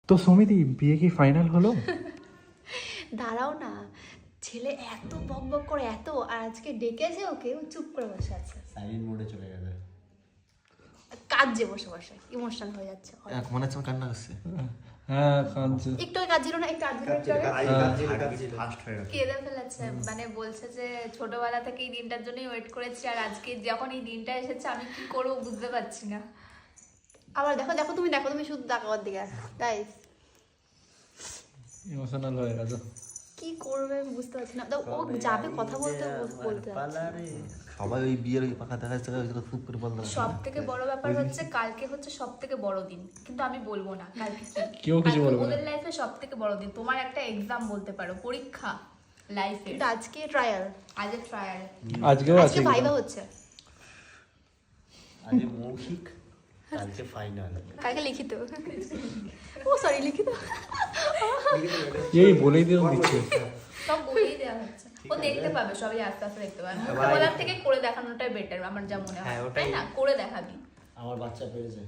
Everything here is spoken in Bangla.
তো সমিতি বিয়ে কি ফাইনাল হলো? দাঁড়াও না, ছেলে এত বক বক করে এত, আর আজকে ডেকেছে ওকে, ও চুপ করে বসে আছে, সাইলেন্ট মোডে চলে গেছে। কাঁদছে বসে বসে, ইমোশনাল হয়ে যাচ্ছে। মনে হচ্ছে কান্না আসছে। হ্যাঁ কাঁদছে। একটু কাঁদছিল না, একটু ফাস্ট হয়ে গেছে। কেঁদে ফেলেছে, মানে বলছে যে ছোটবেলা থেকে এই দিনটার জন্যই ওয়েট করেছি, আর আজকে যখন এই দিনটা এসেছে আমি কি করবো বুঝতে পারছি না। আবার দেখো দেখো, তুমি দেখো, তুমি শুধু দেখো ওর দিকে গাইস, ইমোশনাল হয়ে গেছে। কি করবে আমি বুঝতে পারছি না। তো ও যাবে কথা বলতে, বলতে যাচ্ছে। সবাই ওই বিয়ের ওই পাখা দেখাচ্ছে, খুব করে বলতে সব থেকে বড় ব্যাপার হচ্ছে কালকে হচ্ছে সব থেকে বড় দিন, কিন্তু আমি বলবো না কালকে কি। কেউ কিছু বলবে না। ওদের লাইফে সব থেকে বড় দিন, তোমার একটা এক্সাম বলতে পারো, পরীক্ষা লাইফে। আজকে ট্রায়াল, আজকে ট্রায়াল, আজকেও আছে আজকে ভাইবা হচ্ছে, আজকে মৌখিক, কালকে ফাইনাল। কালকে লিখিত। ও সরি, লিখিত এই বলেই দিয়ে দিচ্ছে। সব বলেই দেওয়া হচ্ছে। ও দেখতে পাবে, সবই আস্তে আস্তে দেখতে পাবে। মুখে বলার থেকে করে দেখানোটাই বেটার আমার যা মনে হয়, হ্যাঁ, ওটাই। তাই না? করে দেখাবি। আমার বাচ্চা পেয়েছে।